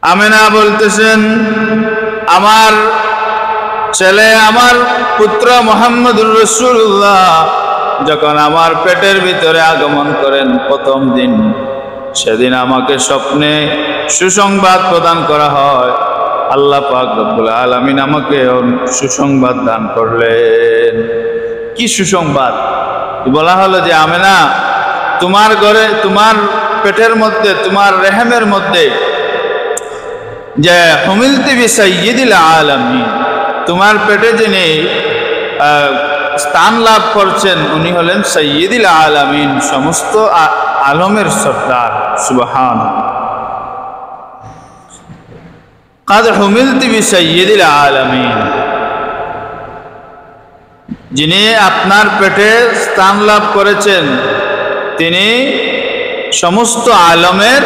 আমেনা বলতেছেন, আমার ছেলে, আমার পুত্র মুহাম্মদুর রাসূলুল্লাহ যখন আমার পেটের ভিতরে আগমন করেন প্রথম দিন, সেদিন আমাকে স্বপ্নে সুসংবাদ প্রদান করা হয়। আল্লাহ পাক রব্বুল আলামিন আমাকে সুসংবাদ দান করলেন। কি সুসংবাদ? বলা হলো যে আমেনা, তোমার ঘরে, তোমার পেটের মধ্যে, তোমার রেহেমের মধ্যে যে হুমিলতি বিসাইয়্যিদিল আলামিন, তোমার পেটে যিনি স্থান লাভ করছেন উনি হলেন সাইয়্যিদুল আলামিন, সমস্ত আলমের সর্দার। সুবহানাল্লাহ। কাদ হুমিলতি বিসাইয়্যিদিল আলামিন, যিনি আপনার পেটে স্থান লাভ করেছেন তিনি সমস্ত আলমের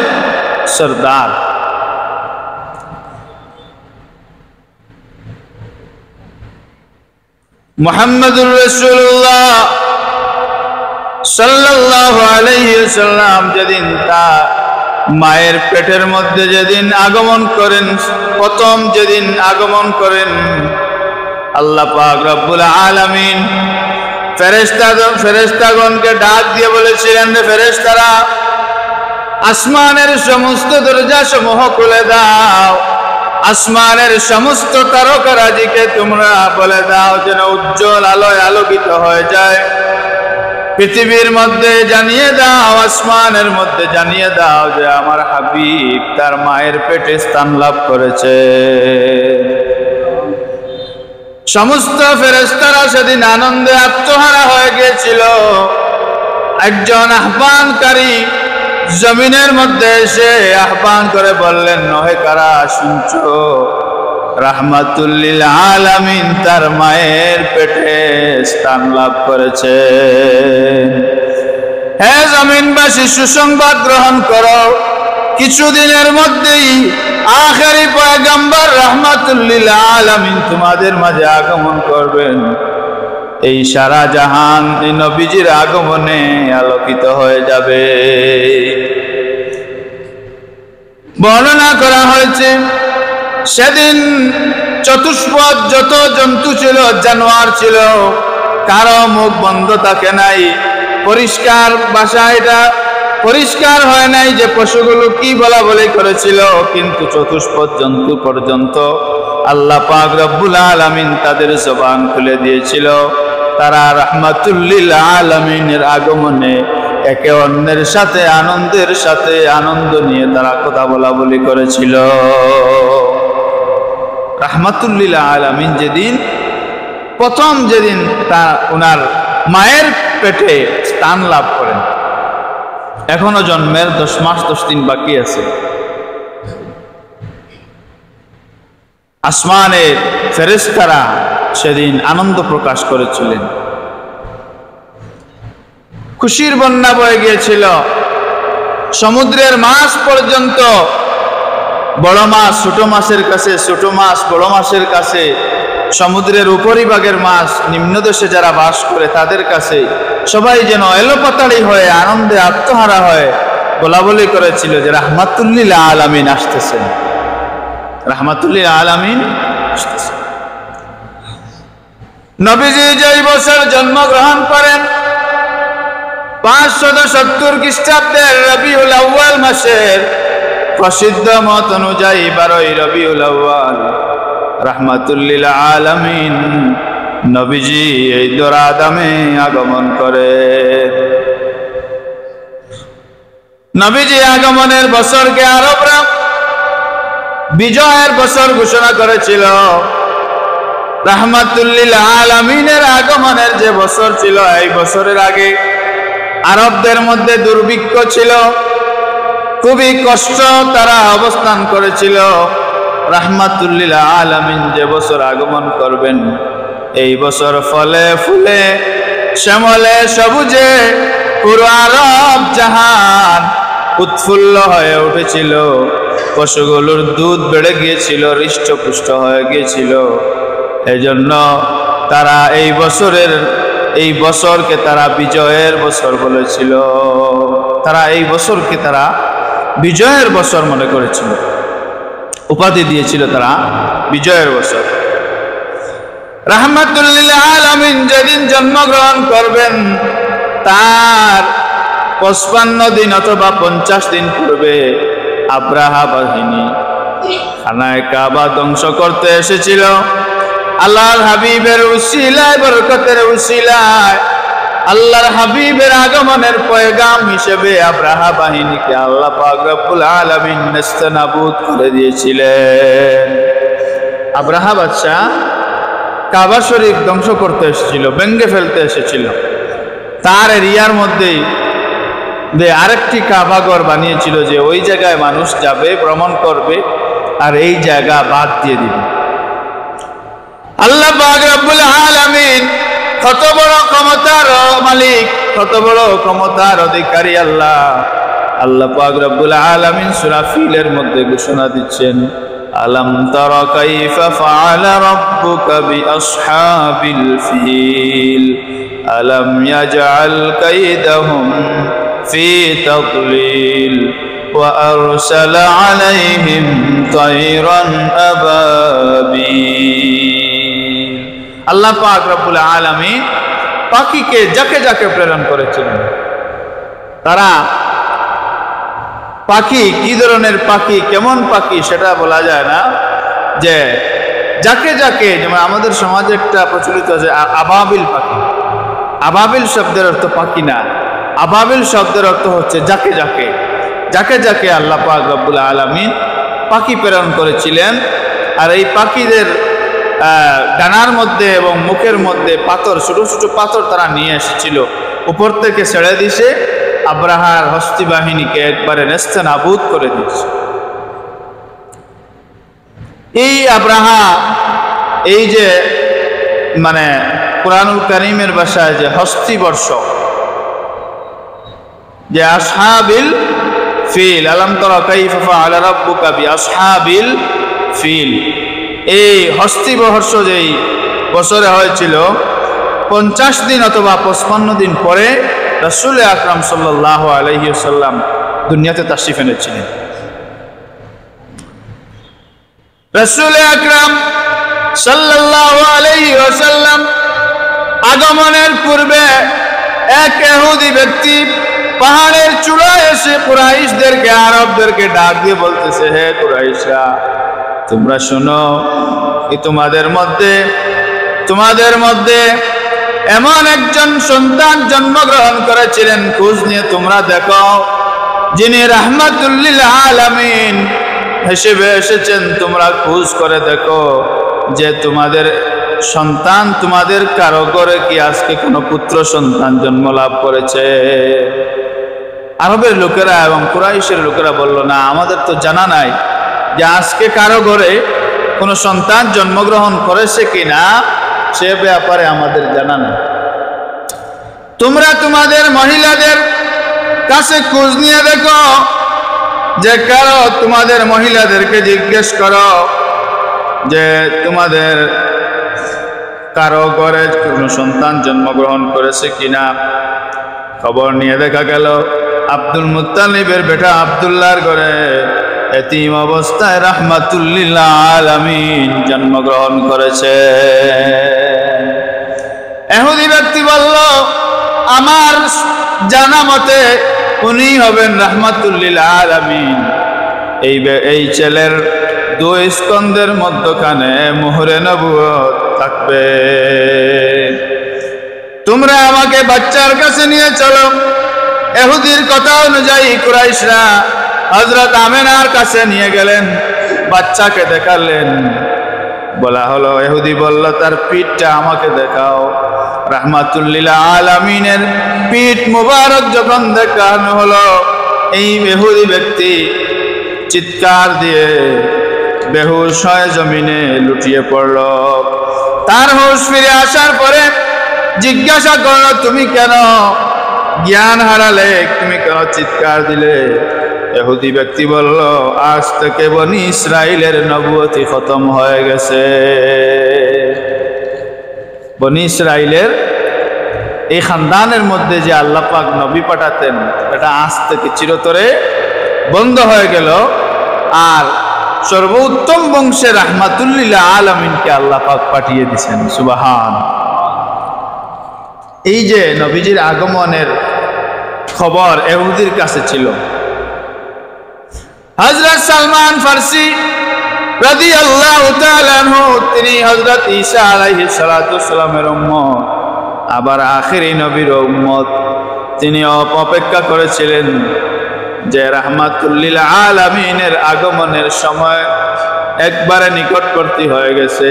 সর্দার। মুহাম্মদুর রাসূলুল্লাহ সাল্লাল্লাহু আলাইহি ওয়াসাল্লাম যেদিন তার মায়ের পেটের মধ্যে যেদিন আগমন করেন, প্রথম যেদিন আগমন করেন, আল্লাহ পাক রব্বুল আলামিন ফেরেশতাগণকে ডাক দিয়ে বলেছিলেন, ফেরেশতারা আসমানের সমস্ত দরজা সমূহ খুলে দাও, আসমানের সমস্ত তারকারাজিকে তোমরা বলে দাও যেন উজ্জ্বল আলোয় আলোকিত হয়ে যায়। পৃথিবীর মধ্যে জানিয়ে দাও, আসমানের মধ্যে জানিয়ে দাও যে আমার হাবিব তার মায়ের পেটে স্থান লাভ করেছে। সমস্ত ফেরেশতারা সেদিন আনন্দে আত্মহারা হয়ে গিয়েছিল। একজন আহ্বানকারী জমিনের মধ্যে এসে আহ্বান করে বললেন, নহে কারা শুনছো, রাহমাতুল লিল আলামিন তার মায়ের পেটে স্থান লাভ করেছে। হে জমিনবাসী, সুসংবাদ গ্রহণ করো, কিছুদিনের মধ্যেই আখেরি পয়গম্বর রাহমাতুল লিল আলামিন তোমাদের মাঝে আগমন করবেন। এই সারা জাহান এই নবীজির আগমনে আলোকিত হয়ে যাবে। বর্ণনা করা হয়েছে সেদিন চতুষ্পদ যত জন্তু ছিল, জানোয়ার ছিল, কারো মুখ বন্ধ থাকে নাই, পরিষ্কার ভাষা, এটা পরিষ্কার হয় নাই যে পশুগুলো কি বলা বলি করেছিল, কিন্তু চতুষ্পদ জন্তু পর্যন্ত আল্লাহ পাক রব্বুল আলামিন তাদের জবান খুলে দিয়েছিল। তারা রাহমাতুল লিল আলামিনের আগমনে একে অন্যের সাথে আনন্দের সাথে আনন্দ নিয়ে তারা কথা বলা বলি করেছিল। রাহমাতুল লিল আলামিন যেদিন প্রথম যেদিন তা ওনার মায়ের পেটে স্থান লাভ করেন, এখনো জন্মের 10 মাস 10 দিন বাকি আছে, আসমানের ফেরেশতারা সেদিন আনন্দ প্রকাশ করেছিলেন। খুশির বন্যা বয়ে গিয়েছিল। সমুদ্রের মাছ পর্যন্ত, বড় মাছ ছোট মাছের কাছে, ছোট মাছ বড় মাছের কাছে, সমুদ্রের উপরিভাগের মাছ নিম্নদেশে যারা বাস করে তাদের কাছে সবাই যেন এলোপাতাড়ি হয়ে আনন্দে আত্মহারা হয়ে বলা বলি করেছিল যে রাহমাতুল লিল আলামিন আসতেছেন, রাহমাতুল লিল আলামিন আসতেছেন। নবীজি যেই বছর জন্মগ্রহণ করেন 570 খ্রিস্টাব্দের রবিউল আউয়াল মাসের প্রসিদ্ধ মত অনুযায়ী 12ই রবিউল আউয়াল রাহমাতুল লিল আলামিন নবীজি এই দরাদামে আগমন করে। নবীজি আগমনের বছরকে আরবরা বিজয়ের বছর ঘোষণা করেছিল। রাহমাতুল লিল আলামিনের আগমনের যে বছর ছিল, এই বছরের আগে আরবদের মধ্যে দুর্ভিক্ষ ছিল, খুবই কষ্ট তারা অবস্থান করেছিল। রাহমাতুল লিল আলামিন যে বছর আগমন করবেন, এই বছর ফলে ফুলে শ্যামলে সবুজে পুরো আরব জাহান উৎফুল্ল হয়ে উঠেছিল। পশুগুলোর দুধ বেড়ে গিয়েছিল, হৃষ্টপুষ্ট হয়ে গিয়েছিল। এজন্য তারা এই বছরকে তারা বিজয়ের বছর বলেছিল। তারা এই বছরকে তারা বিজয়ের বছর মনে করেছিল। উপাধি দিয়েছিল তারা বিজয়ের বছর। রাহমাতুল লিল আলামিন যেদিন জন্মগ্রহণ করবেন তার 55 দিন অথবা 50 দিন পূর্বে আব্রাহা বাহিনী খানায়ে কাবা ধ্বংস করতে এসেছিল। আল্লাহর হাবিবের উসিলায়, বরকতের উসিলায়, আল্লাহর হাবিবের আগমনের পয়গাম হিসেবে আব্রাহা বাহিনীকে আল্লাহ পাক রব্বুল আলামিন নেস্তনাবুদ করে দিয়েছিলেন। আব্রাহা বাদশা কাবা শরীফ ধ্বংস করতে এসেছিল, ভেঙ্গে ফেলতে এসেছিল। তার এরিয়ার মধ্যেই আরেকটি কাবাঘর বানিয়েছিল যে ওই জায়গায় মানুষ যাবে, ভ্রমণ করবে, আর এই জায়গা বাদ দিয়ে দিবে। আল্লাহ পাক রব্বুল আলামিন কত বড় ক্ষমতার মালিক, কত বড় ক্ষমতার অধিকারী আল্লাহ। আল্লাহ পাক রব্বুল আলামিন সূরা ফিলের মধ্যে ঘোষণা দিচ্ছেন, আলাম তারা কাইফা ফাআলা রাব্বুকা বিআসহাবিল ফিল আলাম ইয়াজআল কাইদাহুম ফি তাদলিল ওয়া আরসালা আলাইহিম তায়রান আবাবিল। আল্লাহ পাক রব্বুল আলামিন পাখিকে যাকে যাকে প্রেরণ করেছিলেন। তারা পাখি কি ধরনের পাখি, কেমন পাখি সেটা বলা যায় না, যে যাকে যাকে, যেমন আমাদের সমাজে একটা প্রচলিত আছে আবাবিল পাখি। আবাবিল শব্দের অর্থ পাখি না, আবাবিল শব্দের অর্থ হচ্ছে যাকে যাকে। যাকে যাকে আল্লাহ পাক রব্বুল আলামিন পাখি প্রেরণ করেছিলেন। আর এই পাখিদের ডানার মধ্যে এবং মুখের মধ্যে পাথর, ছোট ছোট পাথর তারা নিয়ে এসেছিল, উপর থেকে ছেড়ে দিছে, আব্রাহার হস্তি বাহিনীকে একবারে নেস্তানাবুদ করে দিয়েছে। এই আব্রাহা, এই যে মানে কুরআনুল কারীমের ভাষায় যে হস্তি বর্ষ, যে আসহাবিল ফিল, আলাম তারা কাইফা ফাআলা রাব্বুকা বিআসহাবিল ফিল, এই হস্তি বর্ষ যেই বছরে হয়েছিল 50 দিন অথবা 55 দিন পরে রাসূল আকরাম সাল্লাল্লাহু আলাইহি ওয়াসাল্লাম দুনিয়াতে তাশরিফ এনেছিলেন। রাসূল আকরাম সাল্লাল্লাহু আলাইহি ওয়াসাল্লাম আগমনের পূর্বে এক ইহুদি ব্যক্তি পাহাড়ের চূড়ায় এসে কুরাইশদেরকে, আরবদেরকে ডাক দিয়ে বলতেছে, হে কুরাইশরা, তোমরা শোনো, তোমাদের মধ্যে এমন একজন সন্তান জন্মগ্রহণ করেছিলেন, খোঁজ নিয়ে তোমরা দেখো, যিনি রাহমাতুল লিল আলামিন হিসেবে এসেছেন। তোমরা খোঁজ করে দেখো যে তোমাদের সন্তান, তোমাদের কারো ঘরে কি আজকে কোনো পুত্র সন্তান জন্ম লাভ করেছে? আরবের লোকেরা এবং কুরাইশের লোকেরা বলল, না, আমাদের তো জানা নাই যে আজকে কারো ঘরে কোনো সন্তান জন্মগ্রহণ করেছে কিনা, সে ব্যাপারে আমাদের জানা নেই। তোমরা তোমাদের মহিলাদের কাছে খোঁজ নিয়ে দেখো, যে কারো তোমাদের মহিলাদেরকে জিজ্ঞেস করো যে তোমাদের কারো ঘরে কোনো সন্তান জন্মগ্রহণ করেছে কিনা। খবর নিয়ে দেখা গেল আব্দুল মুত্তালিবের বেটা আব্দুল্লাহর ঘরে এতিম অবস্থায় রাহমাতুল লিল আলামিন জন্মগ্রহণ করেছে। ইহুদি ব্যক্তি বলল, আমার জানা মতে উনি হবেন রাহমাতুল লিল আলামিন। এই ছেলের 2 স্কন্ধের মধ্যখানে মোহরে নবুয়ত থাকবে। তোমরা আমাকে বাচ্চার কাছে নিয়ে চলো। ইহুদির কথা অনুযায়ী কুরাইশরা হযরত আমেনার কাছে নিয়ে গেলেন, বাচ্চাকে দেখালেন। বলা হলো, ইহুদি বলল, তার পিঠটা আমাকে দেখাও। রাহমাতুল লিল আলামিনের পিঠ মুবারক যখন দেখানো হলো, এই ইহুদি ব্যক্তি চিৎকার দিয়ে বেহুশ হয়ে জমিনে লুটিয়ে পড়ল। তার হুঁশ ফিরে আসার পরে জিজ্ঞাসা করলো, তুমি কেন জ্ঞান হারালে? তুমি কেন চিৎকার দিলে? ইহুদি ব্যক্তি বলল, আজ থেকে বনি ইসরাইলের নবুয়তি খতম হয়ে গেছে। বনি ইসরাইলের এই খানদানের মধ্যে যে আল্লাহ পাক নবী পাঠাতেন, এটা আজ থেকে চিরতরে বন্ধ হয়ে গেল। আর সর্বোত্তম বংশে রাহমাতুল্লিল আলামিনকে আল্লাহ পাক পাঠিয়ে দিয়েছেন। সুবহান। এই যে নবীজির আগমনের খবর ইহুদির কাছে ছিল। হযরত সালমান ফারসি রাদিয়াল্লাহু তাআলা আনহু, তিনি হযরত ঈসা আলাইহিস সালাতু ওয়াসসালামের উম্মত, আবার আখেরি নবীর উম্মত। তিনি অপেক্ষা করেছিলেন যে রাহমাতুল্লিল আলামিনের আগমনের সময় একবারে নিকটবর্তী হয়ে গেছে,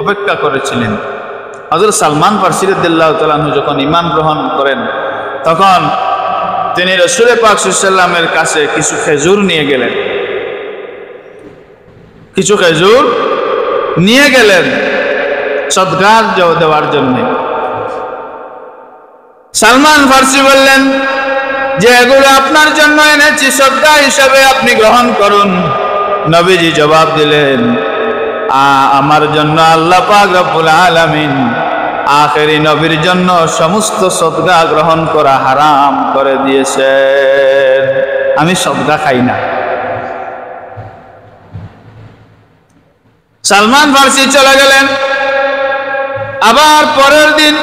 অপেক্ষা করেছিলেন। হযরত সালমান ফারসি রাদিয়াল্লাহু তাআলা আনহু যখন ঈমান গ্রহণ করেন, তখন তিনি রাসূল পাক সাল্লাল্লাহু আলাইহি ওয়াসাল্লামের কাছে কিছু খেজুর নিয়ে গেলেন, কিছু খেজুর নিয়ে গেলেন সদকা দেওয়ার জন্য। সালমান ফারসি বললেন যে এগুলো আপনার জন্য এনেছি, সদকা হিসাবে আপনি গ্রহণ করুন। নবীজি জবাব দিলেন, আমার জন্য আল্লাহ পাক রব্বুল আলামিন আখেরি নবীর জন্য সমস্ত সদকা গ্রহণ করা হারাম করে দিয়েছেন, আমি সদকা খাই না। সালমান ফারসি চলে গেলেন। আবার পরের দিন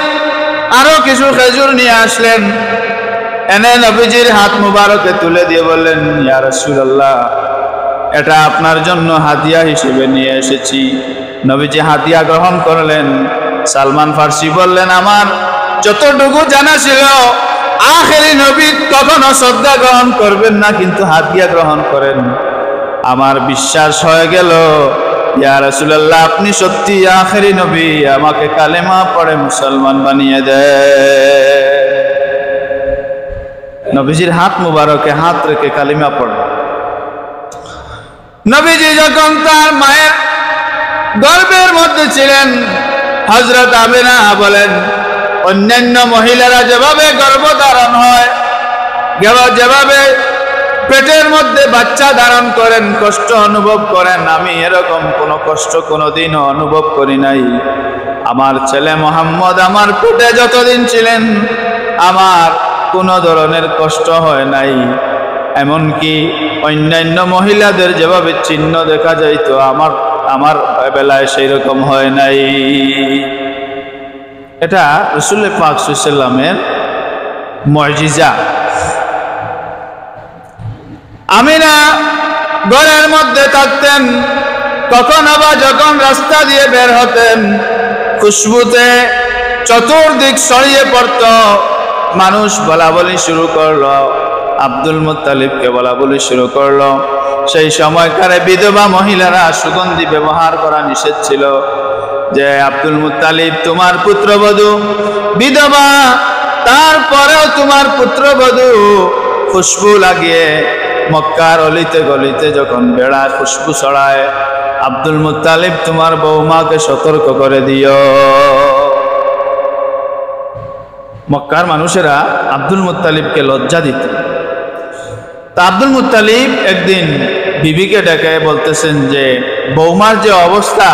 আরো কিছু খেজুর নিয়ে আসলেন, এনে নবীজির হাত মুবারকে তুলে দিয়ে বললেন, ইয়া রাসূলুল্লাহ, এটা আপনার জন্য হাদিয়া হিসেবে নিয়ে এসেছি। নবীজি হাদিয়া গ্রহণ করলেন। সালমান ফারসি বললেন, আমার যতটুকু জানা ছিল আখেরি নবী কখনো সদকা গ্রহণ করবেন না, কিন্তু হাদিয়া গ্রহণ করেন। আমার বিশ্বাস হয়ে গেল, ইয়া রাসূলুল্লাহ, আপনি সত্যি আখেরি নবী, আমাকে কালেমা পড়ে মুসলমান বানিয়ে দেন। নবীজির হাত মুবারকে হাত রেখে কালিমা পড়ে। নবীজি যখন তার মায়ের গর্ভের মধ্যে ছিলেন, হযরত আমিনা বলেন, অন্যান্য মহিলারা যেভাবে গর্ভধারণ হয়, যেভাবে পেটের মধ্যে বাচ্চা ধারণ করেন, কষ্ট অনুভব করেন, আমি এরকম কোনো কষ্ট কোনোদিনও অনুভব করি নাই। আমার ছেলে মুহাম্মদ আমার পেটে যতদিন ছিলেন, আমার কোনো ধরনের কষ্ট হয় নাই। এমনকি অন্যান্য মহিলাদের যেভাবে চিহ্ন দেখা যাইতো, আমার বেলায় সেই রকম হয় নাই। এটা রাসূল পাক সাল্লাল্লাহু আলাইহি ওয়াসাল্লামের মুজিজা। আমিনা ঘরের মধ্যে থাকতেন, কখনো বা যখন রাস্তা দিয়ে বের হতেন, খুশবুতে চতুর্দিক ছড়িয়ে পড়ত। মানুষ বলা বলি শুরু করলো, আব্দুল মুত্তালিবকে বলা বলি শুরু করলো। সেই সময়কার বিধবা মহিলারা সুগন্ধি ব্যবহার করা নিষেধ ছিল, যে আব্দুল মুত্তালিব তোমার পুত্রবধূ বিধবা, তারপরেও তোমার পুত্রবধূ খুশবু লাগিয়ে মক্কার অলিতে গলিতে যখন বেড়ায়, খুশবু ছড়ায়, আব্দুল মুত্তালিব তোমার বৌমাকে সতর্ক করে দিও। মক্কার মানুষেরা আব্দুল মুত্তালিবকে লজ্জা দিত। তা আব্দুল মুত্তালিব একদিন বিবিকে ডেকে বলতেছেন যে বৌমার যে অবস্থা,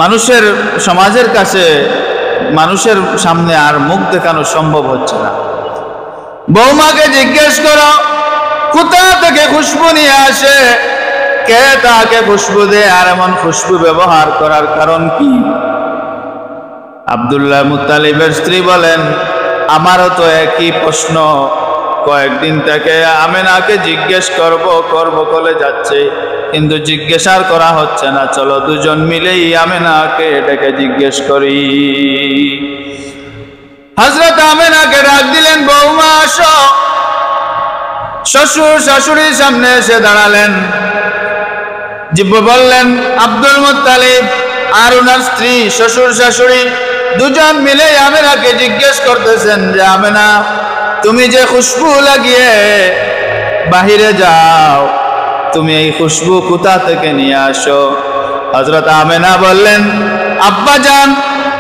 মানুষের সমাজের কাছে মানুষের সামনে আর মুখ দেখানো সম্ভব হচ্ছে না। বৌমাকে জিজ্ঞেস করো কোথা থেকে খুশবু নিয়ে আসে, কে তাকে খুশবু দেয়, আর এমন খুশবু ব্যবহার করার কারণ কি? আব্দুল্লাহ মুত্তালিবের স্ত্রী বলেন, আমারও তো একই প্রশ্ন, কয়েকদিন থেকে আমিনাকে জিজ্ঞেস করব করে যাচ্ছে, কিন্তু জিজ্ঞাসা করা হচ্ছে না। চলো দুজন মিলেই আমিনাকে ডেকে জিজ্ঞেস করি। হযরত আমিনাকে ডাক দিলেন, বৌমা আসো। শ্বশুর শাশুড়ির সামনে এসে দাঁড়ালেন, বললেন আব্দুল মুত্তালিব আর ওনার স্ত্রী শ্বশুর শাশুড়ি দুজন মিলে আমিনাকে জিজ্ঞেস করতেছেন যে আমিনা, তুমি যে খুশবু লাগিয়ে বাহিরে যাও, তুমি এই খুশবু কোথা থেকে নিয়ে আসো? হযরত আমিনা বললেন, আব্বা জান,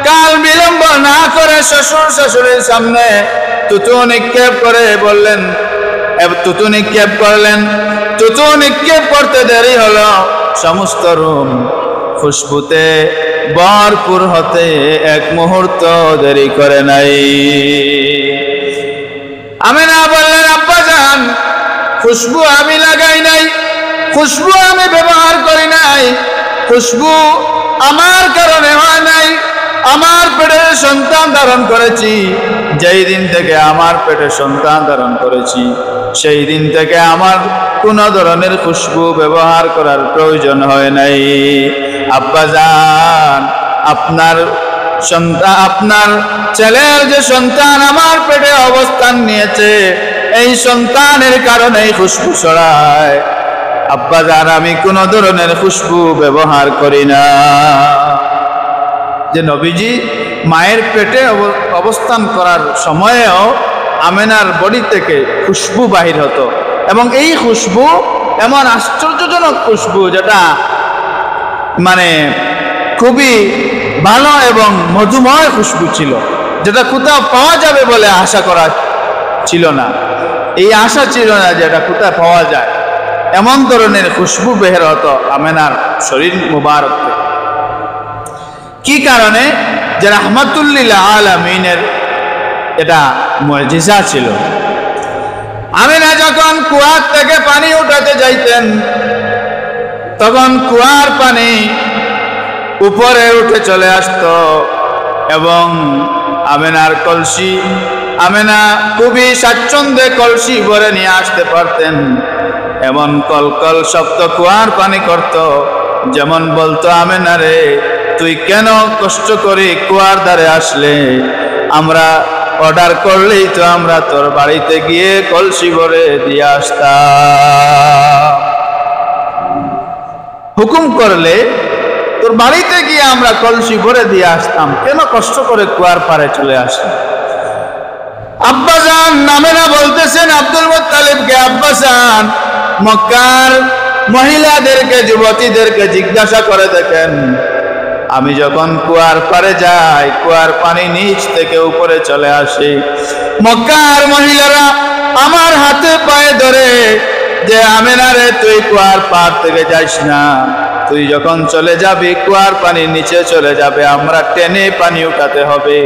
কাল বিলম্ব না করে শ্বশুর শাশুড়ির সামনে তুতু নিক্ষেপ করে বললেন, তুতু নিক্ষেপ করলেন। তুতু নিক্ষেপ করতে দেরি হলো, সমস্ত রুম খুশবুতে ভরপুর হতে এক মুহূর্ত দেরি করে নাই। আমিনা বললেন, আব্বা জান, খুশবু আমি লাগাই নাই, খুশবু আমি ব্যবহার করি নাই, খুশবু আমার কারণে হয় নাই। আমার পেটে সন্তান ধারণ করেছি, যেই দিন থেকে আমার পেটে সন্তান ধারণ করেছি সেই দিন থেকে আমার কোন ধরনের খুশবু ব্যবহার করার প্রয়োজন হয় নাই। আব্বাজান, আপনার সন্তান, আপনার ছেলের যে সন্তান আমার পেটে অবস্থান নিয়েছে, এই সন্তানের কারণে খুশবু ছড়ায়। আব্বাজান, আমি কোন ধরনের খুশবু ব্যবহার করি না। যে নবীজি মায়ের পেটে অবস্থান করার সময়েও আমেনার বডি থেকে খুশবু বাহির হতো, এবং এই খুশবু এমন আশ্চর্যজনক খুশবু যেটা মানে খুবই ভালো এবং মধুময় খুশবু ছিল, যেটা কোথাও পাওয়া যাবে বলে আশা করা ছিল না। এই আশা ছিল না যে এটা কোথায় পাওয়া যায়। এমন ধরনের খুশবু বের হতো আমেনার শরীর মুবারক থেকে। কি কারণে? যে রাহমাতুল লিল আলামিনের এটা মুজিজা ছিল। আমিনা যখন কুয়ার থেকে পানি উঠাতে যাইতেন, তখন কুয়ার পানি উপরে উঠে চলে আসতো, এবং আমেনার কলসি, আমেনা খুবই স্বাচ্ছন্দ্যে কলসি ভরে নিয়ে আসতে পারতেন। এমন কলকল শব্দ কুয়ার পানি করত, যেমন বলতো, আমেনা রে, তুই কেন কষ্ট করে কুয়ার ধারে আসলে? আমরা অর্ডার করলেই তো আমরা তোর বাড়িতে গিয়ে কলসি ভরে দিয়ে আসতাম। হুকুম করলে তোর বাড়িতে গিয়ে আমরা কলসি ভরে দিয়ে আসতাম, কেন কষ্ট করে কুয়ার পাড়ে চলে আসি? আব্বাজান আমেনা বলতেছেন আব্দুল মুত্তালিবকে, আব্বাজান, মক্কার মহিলাদেরকে, যুবতীদেরকে জিজ্ঞাসা করে দেখেন, আমি যখন কুয়ার পাড়ে যাই, কুয়ার পানি নিচ থেকে উপরে চলে আসে, মক্কার মহিলারা আমার হাতে পায়ে ধরে যে, আমেনা রে, তুই কুয়ার পাড় থেকে যাইস না, তুই যখন চলে যাবি কুয়ার পানি নিচে চলে যাবে, আমরা টেনে পানি উঠাতে হবে,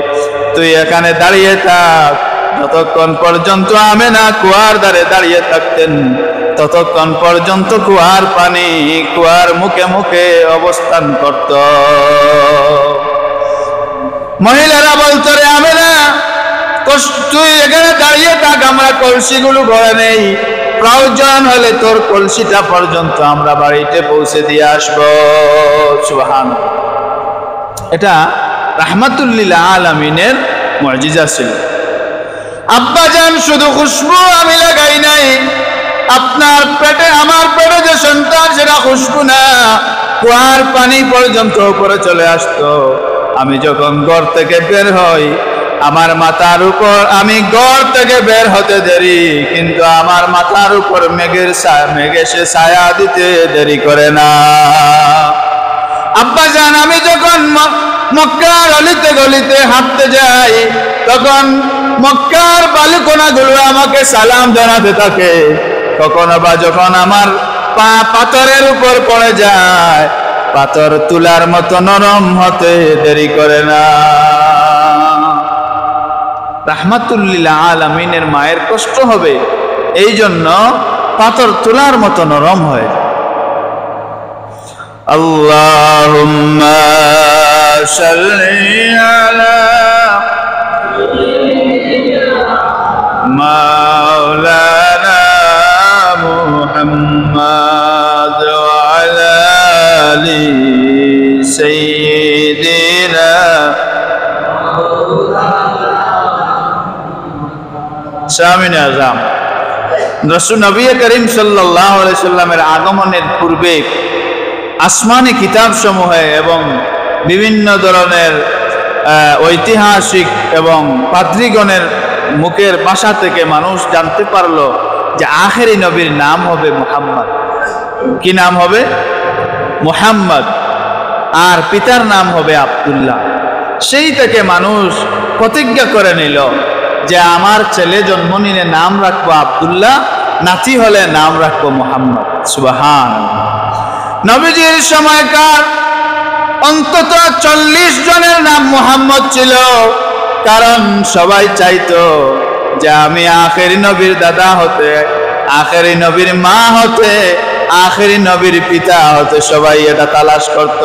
তুই এখানে দাঁড়িয়ে থাক। যতক্ষণ পর্যন্ত আমেনা কুয়ার ধারে দাঁড়িয়ে থাকতেন, ততক্ষণ পর্যন্ত কুয়ার পানি কুয়ার মুখে মুখে অবস্থান করত। মহিলারা বলতো, রে আমেনা, তুই এখানে দাঁড়িয়ে থাক, আমরা কলসিগুলো ভরে নেই, প্রয়োজন হলে তোর কলসিটা পর্যন্ত আমরা বাড়িতে পৌঁছে দিয়ে আসবো। সুবহানাল্লাহ। এটা রাহমাতুল লিল আলামিনের মুজিজা ছিল। আব্বাজান, শুধু খুশবু আমি লাগাই নাই, আপনার পেটে, আমার পেটে যে সন্তান, সেটা খুশবু না, কুয়ার পানি পর্যন্ত উপরে চলে আসতো। আমি যখন ঘর থেকে বের হই, আমার মাথার উপর, আমি ঘর থেকে বের হতে দেরি, কিন্তু আমার মাথার উপর মেঘ এসে ছায়া দিতে দেরি করে না। আব্বাজান, আমি যখন মক্কার অলিতে গলিতে হাঁটতে যাই, তখন মক্কার বালুকণাগুলো আমাকে সালাম জানাতে থাকে। কখনো বা যখন আমার পা পাথরের উপর পড়ে যায়, পাথর তুলার মতো নরম হতে দেরি করে না। রাহমাতুল লিল আলামিনের মায়ের কষ্ট হবে, এই জন্য পাথর তুলার মতো নরম হয়। আল্লাহুম্মা সাল্লি আলা মাওলানা মুহাম্মাদ ওয়া আলা আলি সাইয়্যিদিনা সামিন আযম। রাসূল নবী করিম সাল্লাল্লাহু আলাইহি সাল্লামের আগমনের পূর্বে আসমানি কিতাব সমূহে এবং বিভিন্ন ধরনের ঐতিহাসিক এবং পাদ্রীগণের মুখের ভাষা থেকে মানুষ জানতে পারলো যে আখেরি নবীর নাম হবে মুহাম্মদ। কি নাম হবে? মুহাম্মদ। আর পিতার নাম হবে আব্দুল্লাহ। সেই থেকে মানুষ প্রতিজ্ঞা করে নিল যে আমার ছেলে জন্ম নিলে নাম রাখবো আব্দুল্লাহ, নাতি হলে নাম রাখবো মুহাম্মদ। সুবহানাল্লাহ। নবীজির সময়কার অন্তত 40 জনের নাম মুহাম্মদ ছিল, কারণ সবাই চাইতো যে আমি আখেরি নবীর দাদা হতে, আখেরি নবীর মা হতে আখেরি নবীর পিতা হতে সবাই এটা তালাশ করত।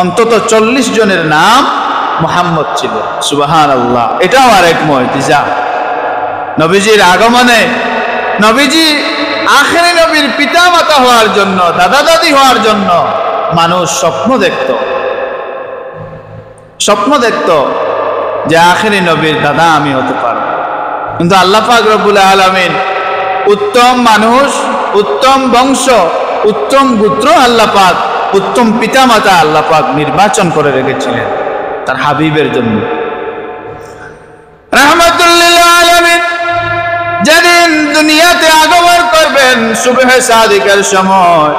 অন্তত 40 জনের নাম মুহাম্মদ ছিল। সুবহানাল্লাহ। এটাও আরেক মুজিজা। নবীজির আগমনে, নবীজি আখেরি নবীর পিতা মাতা হওয়ার জন্য, দাদা দাদি হওয়ার জন্য মানুষ স্বপ্ন দেখত যে আখেরি নবীর দাদা আমি হতে পারব। কিন্তু আল্লাহ পাক রব্বুল আলামিন উত্তম মানুষ, উত্তম বংশ, উত্তম গোত্র আল্লাহ পাক, উত্তম পিতা মাতা আল্লাহ পাক নির্বাচন করে রেখেছিলেন তার হাবিবের জন্য। রাহমাতুল লিল আলামিন যেদিন দুনিয়াতে আগমন করবেন সুবহে সাদিকের সময়,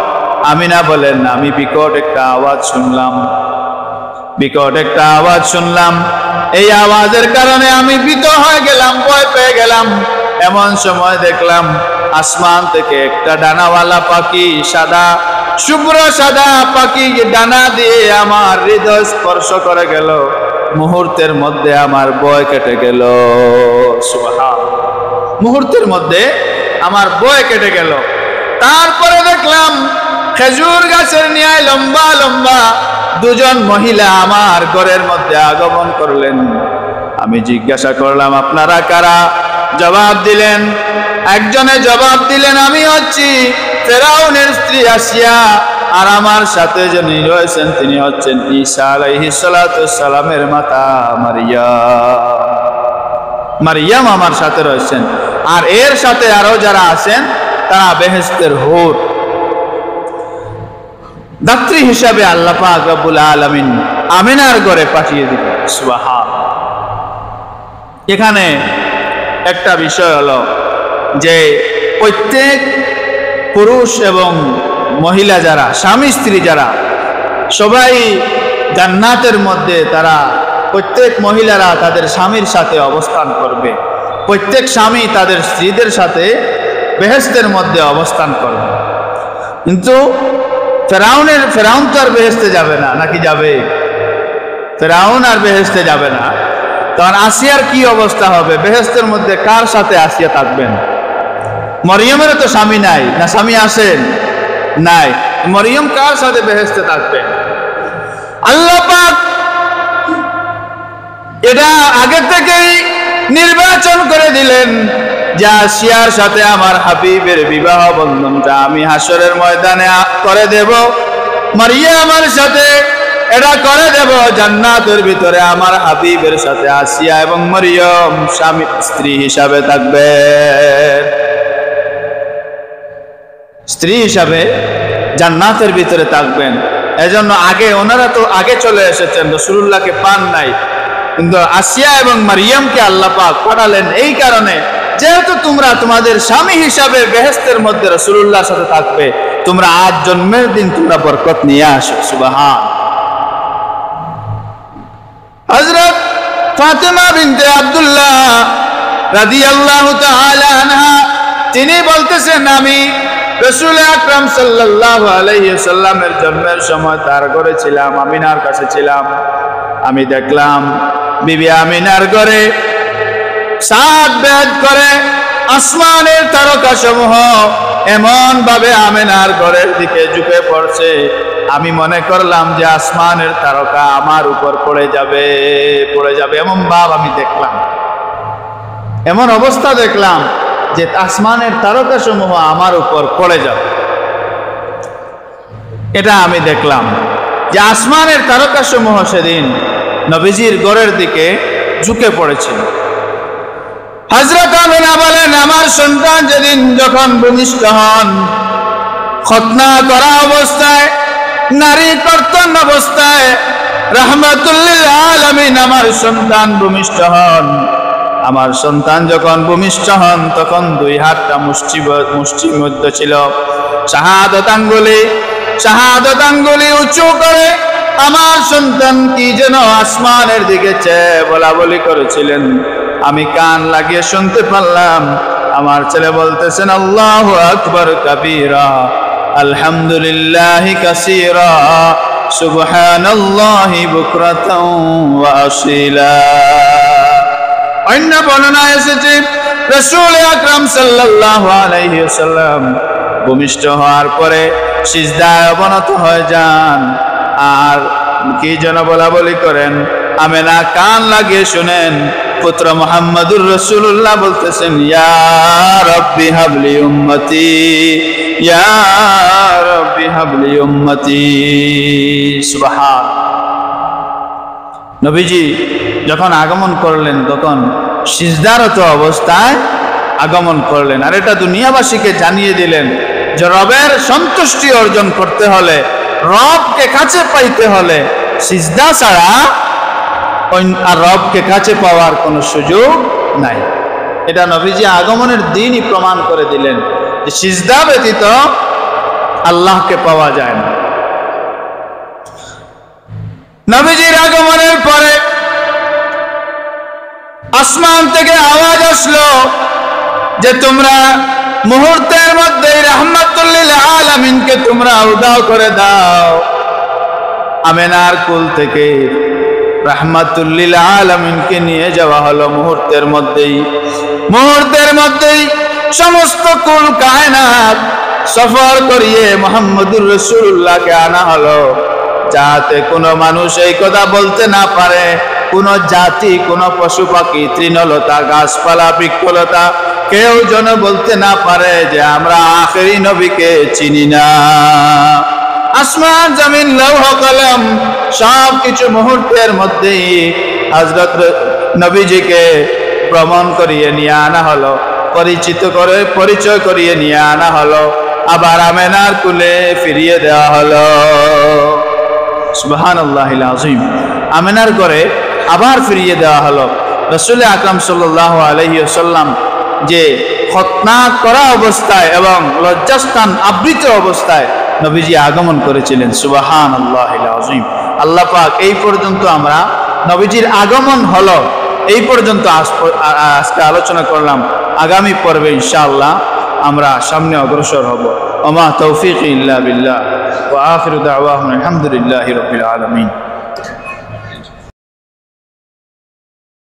আমিনা বলেন আমি বিকট একটা আওয়াজ শুনলাম। এই আওয়াজের কারণে আমি ভীত হয়ে গেলাম, ভয় পেয়ে গেলাম। এমন সময় দেখলাম আসমান থেকে একটা ডানাওয়ালা পাখি, সাদা, শুভ্র সাদা পাখি ডানা দিয়ে আমার হৃদয় স্পর্শ করে গেল। মুহূর্তের মধ্যে আমার ভয় কেটে গেল। সুবহানাল্লাহ। মুহূর্তের মধ্যে আমার ভয় কেটে গেল। তারপরে দেখলাম খেজুর গাছের ন্যায় লম্বা লম্বা দুজন মহিলা আমার ঘরের মধ্যে আগমন করলেন। আমি জিজ্ঞাসা করলাম আপনারা কারা? জবাব দিলেন, একজনে জবাব দিলেন আমি হচ্ছি ফেরাউনের স্ত্রী আসিয়া, আর আমার সাথে যিনি রয়েছেন তিনি হচ্ছেন ঈসা আলাইহিস সালাতু সালামের মাতা মারিয়াম আমার সাথে রয়েছেন। আর এর সাথে আরো যারা আছেন তারা বেহেশতের হুর, দাত্রী হিসাবে আল্লাহ পাক রব্বুল আলামিন আমিনার ঘরে পাঠিয়ে দিলেন। সুবহানাল্লাহ। এখানে একটা বিষয় হলো যে প্রত্যেক পুরুষ এবং মহিলা যারা, স্বামী স্ত্রী যারা, সবাই জান্নাতের মধ্যে তারা, প্রত্যেক মহিলারা তাদের স্বামীর সাথে অবস্থান করবে, প্রত্যেক স্বামী তাদের স্ত্রীদের সাথে বেহেশতের মধ্যে অবস্থান করবে। কিন্তু ফেরাউন তো আর বেহেশতে যাবে না, নাকি যাবে? ফেরাউন আর বেহেশতে যাবে না। তখন আসিয়ার কি অবস্থা হবে? বেহেশতের মধ্যে কার সাথে আসিয়া থাকবেন? মরিয়মের তো স্বামী নাই, না স্বামী আসেন নাই, মরিয়ম কার সাথে বেহেশতে থাকবেন? আল্লাহ পাক এটা আগে থেকেই নির্বাচন করে দিলেন যে আসিয়ার সাথে আমার হাবিবের বিবাহ বন্ধনটা আমি হাসরের ময়দানে করে দেব। মারিয়ামের সাথে এটা করে দেব জান্নাতের ভিতরে। আমার হাবিবের সাথে আসিয়া এবং মরিয়ম স্বামী স্ত্রী হিসাবে থাকবে, স্ত্রী হিসাবে জান্নাতের ভিতরে থাকবেন। এজন্য আগে ওনারা তো আগে চলে এসেছেন, রাসূলুল্লাহকে পান নাই, কিন্তু আসিয়া এবং মারিয়ামকে আল্লাহ পাক পাঠালেন এই কারণে, যেহেতু তোমরা তোমাদের স্বামী হিসাবে বেহেশতের মধ্যে রাসূলুল্লাহর সাথে থাকবে, তোমরা আজ জন্মের দিন তোমরা বরকত নিয়ে আসো। সুবহান। হযরত ফাতেমা বিনতে আব্দুল্লাহ রাদিয়াল্লাহু তাআলা আনহা তিনি বলতেছেন আমি রাসূল আকরাম সাল্লাল্লাহু আলাইহি সাল্লামের জন্মের সময় তার ঘরে ছিলাম, আমিনার কাছে ছিলাম। আমি দেখলাম বিবি আমিনার ঘরে 7 বেদ করে আসমানের তারকা সমূহ এমন ভাবে আমিনার ঘরের দিকে ঝুঁকে পড়ছে, আমি মনে করলাম যে আসমানের তারকা আমার উপর পড়ে যাবে। এমন ভাব আমি দেখলাম, এমন অবস্থা দেখলাম যে আসমানের তারকা সমূহ আমার উপর পড়ে যাবে। এটা আমি দেখলাম যে আসমানের তারকা সমূহ সেদিন নবীজির ঘরের দিকে ঝুঁকে পড়েছিল। হযরত আমিনা বলেন আমার সন্তান যেদিন যখন ভূমিষ্ঠ হন, খতনা করা অবস্থায়, নারী কর্তন অবস্থায়, রাহমাতুল লিল আলামিন আমার সন্তান ভূমিষ্ঠ হন। আমার সন্তান যখন ভূমিষ্ঠ হন তখন 2 হাতটা মুষ্টির মধ্যে ছিল। শাহাদাত আঙ্গুলি উঁচু করে আমার সন্তান কি যেন আসমানের দিকে চেয়ে বলা বলি করেছিলেন। আমি কান লাগিয়ে শুনতে পারলাম আমার ছেলে বলতেছেন আল্লাহু আকবার কাবীরা, আলহামদুলিল্লাহি কাসীরা, সুবহানাল্লাহি বুকরাতাও ওয়া আসীলা। অন্য বর্ণনায় এসেছে রাসূল আকরাম সাল্লাল্লাহু আলাইহি ওয়াসাল্লাম ভূমিষ্ঠ হওয়ার পরে সিজদায় অবনত হয়ে যান আর কি যেন বলা বলি করেন। আমেনা কান লাগিয়ে শুনেন, পুত্র মুহাম্মদুর রাসূলুল্লাহ বলতেছেন, ইয়া রাব্বি হাবলি উম্মতি, ইয়া রাব্বি হাবলি উম্মতি। সুবহান। নবীজি যখন আগমন করলেন তখন সিজদারত অবস্থায় আগমন করলেন, আর এটা দুনিয়াবাসীকে জানিয়ে দিলেন যে রবের সন্তুষ্টি অর্জন করতে হলে, রবকে কাছে পাইতে হলে সিজদা ছাড়া আর রবকে কাছে পাওয়ার কোনো সুযোগ নাই। এটা নবীজি আগমনের দিনই প্রমাণ করে দিলেন যে সিজদা ব্যতীত আল্লাহকে পাওয়া যায় না। নবীজির আগমনের পরে আসমান থেকে আওয়াজ আসলো যে তোমরা মুহূর্তের মধ্যেই রাহমাতুল লিল আলামিনকে তোমরা উদাও করে দাও। আমেনার কুল থেকে রাহমাতুল লিল আলামিনকে নিয়ে যাওয়া হলো মুহূর্তের মধ্যেই সমস্ত কুল কায়নাত সফর করিয়ে মুহাম্মদুর রাসূলুল্লাহকে আনা হলো, যাতে কোনো মানুষ এই কথা বলতে না পারে, কোন জাতি, কোন পশু পাখি, তৃণলতা, গাছপালা, বৃক্ষলতা কেউ যেন বলতে না পারে যে আমরা আখেরি নবীকে চিনি না। আসমান জমিন লৌহ কলম সব কিছু মুহূর্তের মধ্যেই হযরত নবীজিকে ভ্রমণ করিয়ে নিয়ে আনা হলো, পরিচয় করিয়ে নিয়ে আনা হলো, আবার আমেনার কুলে ফিরিয়ে দেওয়া হলো। সুবহানাল্লাহিল আযীম। আমেনার ঘরে আবার ফিরিয়ে দেওয়া হলো। রাসূল আকরাম সাল্লাল্লাহু আলাইহি ওয়াসাল্লাম যে খতনা করা অবস্থায় এবং লজ্জাস্থান আবৃত অবস্থায় নবীজি আগমন করেছিলেন। সুবহানাল্লাহিল আযীম। আল্লাহ পাক এই পর্যন্ত আমরা নবীজির আগমন হলো এই পর্যন্ত আজকে আলোচনা করলাম। আগামী পর্বে ইনশাআল্লাহ আমরা সামনে অগ্রসর হব। ওমা তৌফিক ইল্লা বিল্লাহ ওয়া আখিরু দাওয়াহুনা আলহামদুলিল্লাহি রাব্বিল আলামিন।